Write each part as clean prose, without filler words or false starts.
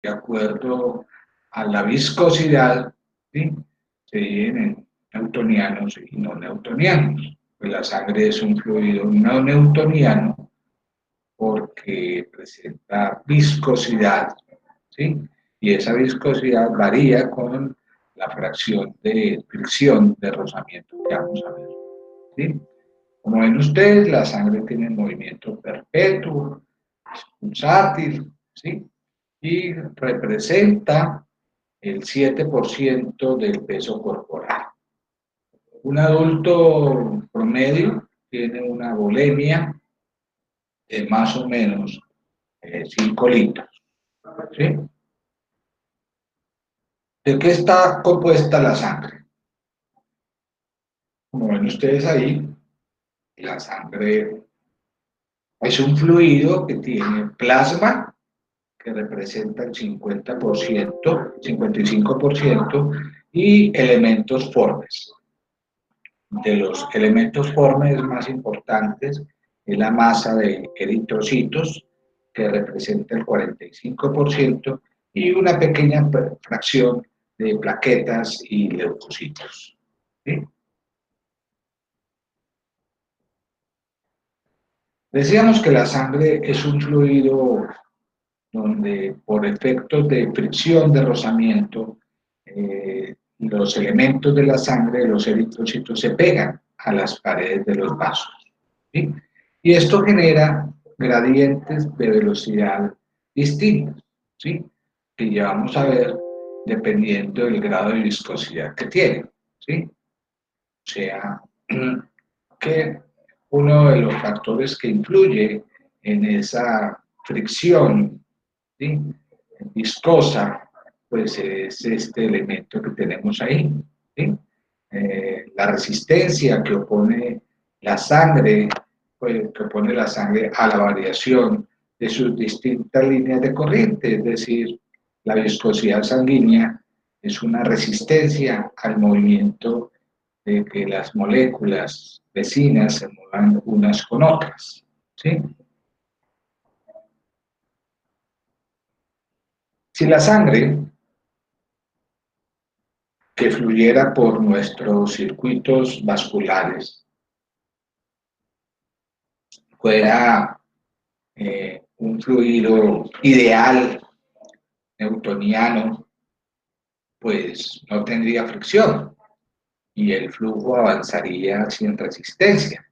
de acuerdo a la viscosidad, ¿sí? Se dividen en newtonianos y no newtonianos. Pues la sangre es un fluido no newtoniano porque presenta viscosidad, ¿sí? Y esa viscosidad varía con la fracción de fricción de rozamiento que vamos a ver, ¿sí? Como ven ustedes, la sangre tiene movimiento perpetuo, es pulsátil, ¿sí? Y representa el 7% del peso corporal. Un adulto promedio tiene una volemia de más o menos 5 litros, ¿sí? ¿De qué está compuesta la sangre? Como ven ustedes ahí, la sangre es un fluido que tiene plasma, que representa el 50%, 55%, y elementos formes. De los elementos formes más importantes es la masa de eritrocitos, que representa el 45%, y una pequeña fracción de plaquetas y leucocitos, ¿sí? Decíamos que la sangre es un fluido donde por efectos de fricción, de rozamiento, los elementos de la sangre, los eritrocitos, se pegan a las paredes de los vasos, ¿sí? Y esto genera gradientes de velocidad distintos, ¿sí? Que ya vamos a ver dependiendo del grado de viscosidad que tiene, ¿sí? O sea, que uno de los factores que influye en esa fricción, ¿sí?, viscosa, pues es este elemento que tenemos ahí, ¿sí? La resistencia que opone la sangre, pues, que opone la sangre a la variación de sus distintas líneas de corriente, es decir, la viscosidad sanguínea es una resistencia al movimiento de que las moléculas vecinas se muevan unas con otras, ¿sí? Si la sangre que fluyera por nuestros circuitos vasculares fuera un fluido ideal, newtoniano, pues no tendría fricción y el flujo avanzaría sin resistencia.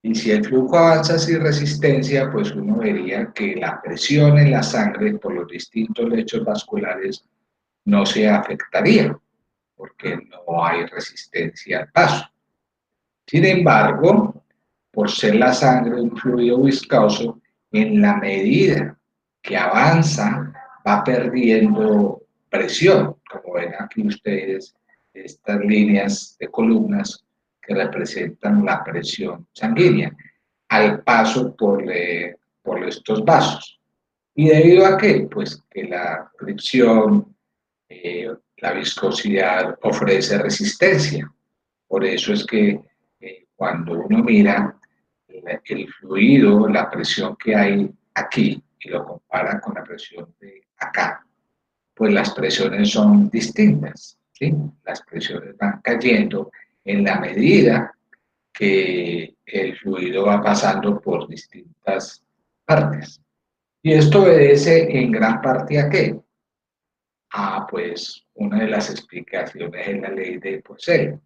Y si el flujo avanza sin resistencia, pues uno vería que la presión en la sangre por los distintos lechos vasculares no se afectaría, porque no hay resistencia al paso. Sin embargo, por ser la sangre un fluido viscoso, en la medida que avanza, va perdiendo presión, como ven aquí ustedes, estas líneas de columnas que representan la presión sanguínea al paso por estos vasos. ¿Y debido a qué? Pues que la fricción, la viscosidad ofrece resistencia. Por eso es que cuando uno mira el fluido, la presión que hay aquí y lo compara con la presión de acá, pues las presiones son distintas, ¿sí? Las presiones van cayendo en la medida que el fluido va pasando por distintas partes. Y esto obedece en gran parte a qué? Pues una de las explicaciones es la ley de Poiseuille.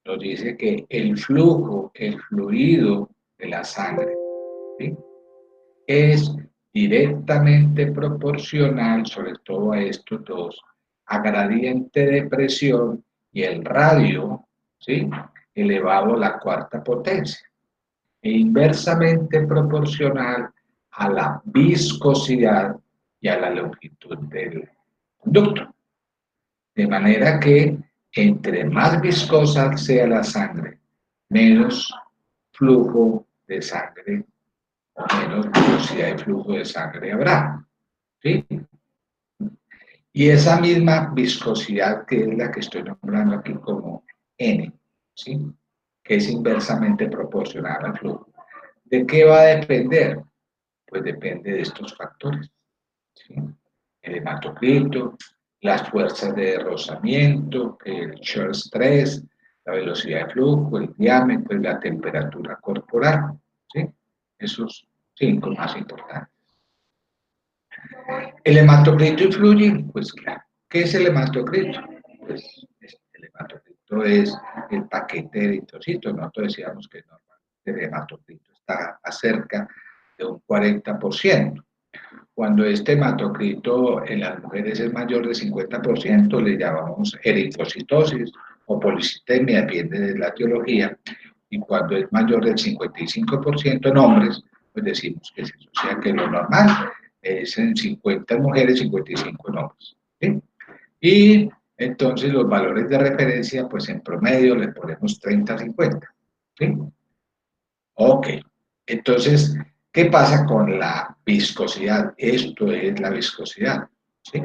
Nos dice que el flujo, el fluido de la sangre, ¿sí?, es directamente proporcional, sobre todo a estos dos, a gradiente de presión y el radio, ¿sí?, elevado a la cuarta potencia, e inversamente proporcional a la viscosidad y a la longitud del conducto. De manera que entre más viscosa sea la sangre, menos flujo de sangre o menos velocidad de flujo de sangre habrá, ¿sí? Y esa misma viscosidad, que es la que estoy nombrando aquí como N, ¿sí?, que es inversamente proporcional al flujo. ¿De qué va a depender? Pues depende de estos factores, ¿sí? el hematocrito, las fuerzas de rozamiento, el shear stress, la velocidad de flujo, el diámetro y la temperatura corporal. ¿Sí? Esos 5 más importantes. ¿El hematocrito influye? Pues claro. ¿Qué es el hematocrito? Pues el hematocrito es el paquete de eritrocitos. Nosotros decíamos que normalmente el hematocrito está acerca de un 40%. Cuando este hematocrito en las mujeres es mayor de 50%, le llamamos eritrocitosis o policitemia, depende de la etiología. Y cuando es mayor del 55% en hombres, pues decimos que es eso. O sea que lo normal es en 50 mujeres, 55 en hombres. ¿Sí? Y entonces los valores de referencia, pues en promedio le ponemos 30-50. ¿Sí? Ok. Entonces, ¿qué pasa con la viscosidad? Esto es la viscosidad. ¿Sí?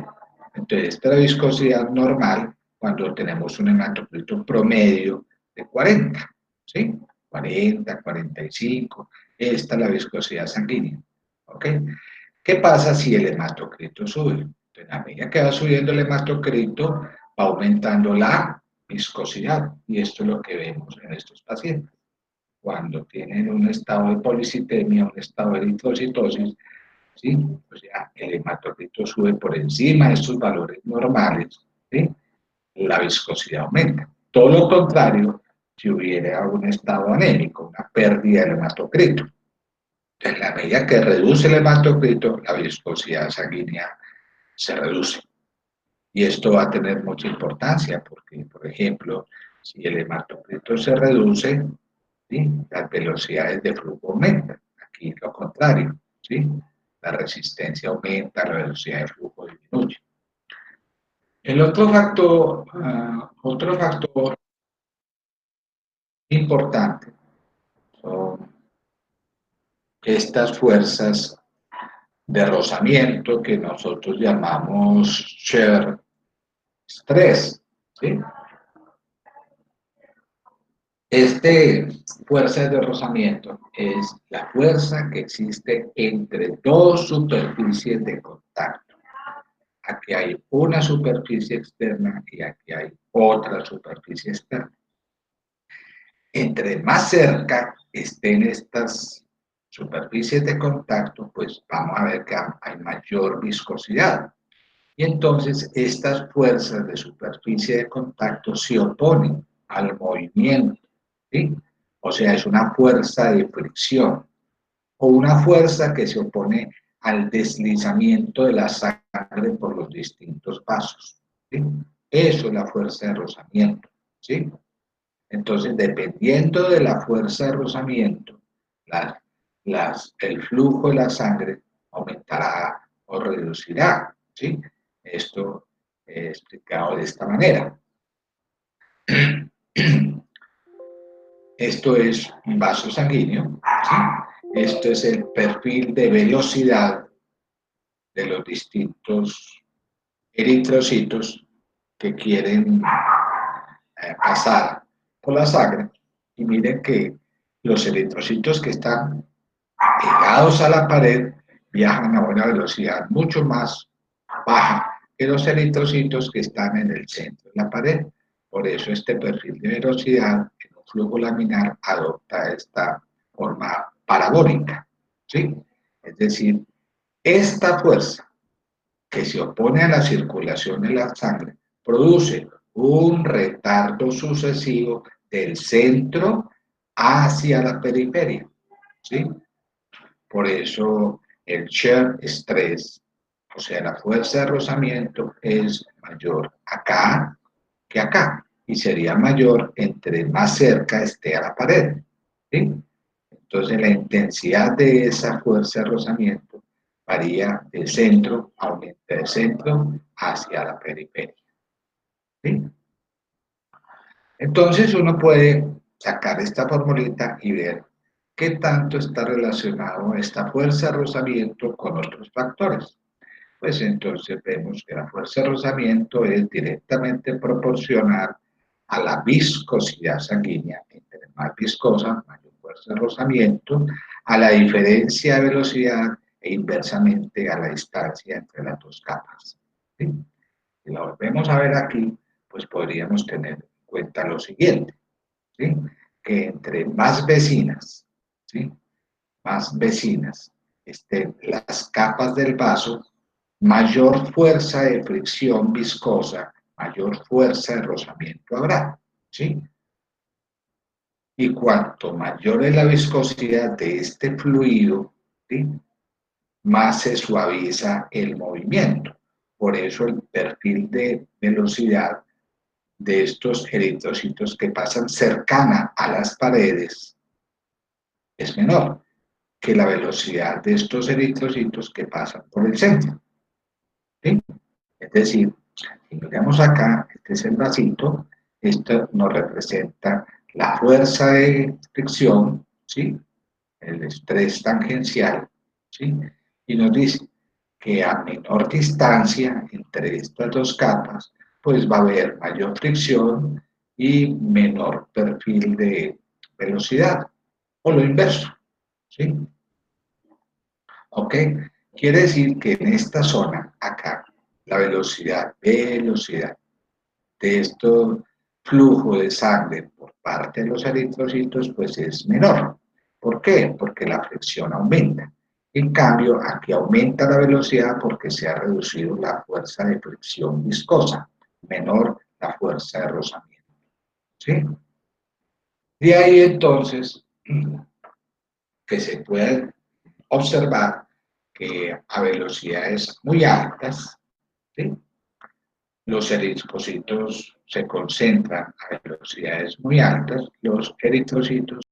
Entonces, esta es la viscosidad normal cuando tenemos un hematocrito promedio de 40. ¿Sí? 40, 45. Esta es la viscosidad sanguínea. ¿Ok? ¿Qué pasa si el hematocrito sube? Entonces, a medida que va subiendo el hematocrito, va aumentando la viscosidad. Y esto es lo que vemos en estos pacientes. Cuando tienen un estado de policitemia, un estado de eritrocitosis, ¿sí? Pues ya el hematocrito sube por encima de estos valores normales, ¿sí? La viscosidad aumenta. Todo lo contrario, si hubiera un estado anémico, una pérdida del hematocrito. En la medida que reduce el hematocrito, la viscosidad sanguínea se reduce. Y esto va a tener mucha importancia porque, por ejemplo, si el hematocrito se reduce, ¿sí? Las velocidades de flujo aumentan. Aquí lo contrario, ¿sí? La resistencia aumenta, la velocidad de flujo disminuye. El otro factor importante son estas fuerzas de rozamiento que nosotros llamamos shear stress, ¿sí? Fuerza de rozamiento es la fuerza que existe entre dos superficies de contacto. Aquí hay una superficie externa y aquí hay otra superficie externa. Entre más cerca estén estas superficies de contacto, pues vamos a ver que hay mayor viscosidad. Y entonces estas fuerzas de superficie de contacto se oponen al movimiento, ¿sí? O sea, es una fuerza de fricción o una fuerza que se opone al deslizamiento de la sangre por los distintos vasos, ¿sí? Eso es la fuerza de rozamiento, ¿sí? Entonces, dependiendo de la fuerza de rozamiento, el flujo de la sangre aumentará o reducirá, ¿sí? Esto explicado de esta manera. Esto es un vaso sanguíneo, ¿sí? Esto es el perfil de velocidad de los distintos eritrocitos que quieren pasar por la sangre. Y miren que los eritrocitos que están pegados a la pared viajan a una velocidad mucho más baja que los eritrocitos que están en el centro de la pared. Por eso este perfil de velocidad en un flujo laminar adopta esta forma parabólica, ¿sí? Es decir, esta fuerza que se opone a la circulación de la sangre produce un retardo sucesivo del centro hacia la periferia, ¿sí? Por eso el shear stress, o sea, la fuerza de rozamiento es mayor acá que acá y sería mayor entre más cerca esté a la pared, ¿sí? Entonces la intensidad de esa fuerza de rozamiento varía del centro, aumenta del centro hacia la periferia, ¿sí? Entonces uno puede sacar esta formulita y ver qué tanto está relacionado esta fuerza de rozamiento con otros factores. Pues entonces vemos que la fuerza de rozamiento es directamente proporcional a la viscosidad sanguínea. Entre más viscosa, mayor fuerza de rozamiento, a la diferencia de velocidad e inversamente a la distancia entre las dos capas. ¿Sí? Si lo volvemos a ver aquí, pues podríamos tener en cuenta lo siguiente, ¿sí? Que entre más vecinas, ¿sí? Más vecinas estén las capas del vaso, mayor fuerza de fricción viscosa, mayor fuerza de rozamiento habrá, ¿sí? Y cuanto mayor es la viscosidad de este fluido, ¿sí? Más se suaviza el movimiento. Por eso el perfil de velocidad de estos eritrocitos que pasan cercana a las paredes es menor que la velocidad de estos eritrocitos que pasan por el centro. ¿Sí? Es decir, si miramos acá, este es el vasito, esto nos representa la fuerza de fricción, ¿sí? El estrés tangencial, ¿sí? Y nos dice que a menor distancia entre estas dos capas, pues va a haber mayor fricción y menor perfil de velocidad, o lo inverso, ¿sí? ¿Ok? Quiere decir que en esta zona, acá, la velocidad de este flujo de sangre por parte de los eritrocitos, pues es menor. ¿Por qué? Porque la fricción aumenta. En cambio, aquí aumenta la velocidad porque se ha reducido la fuerza de fricción viscosa, menor la fuerza de rozamiento. ¿Sí? De ahí entonces que se puede observar que a velocidades muy altas, ¿sí? Los eritrocitos se concentran a velocidades muy altas, los eritrocitos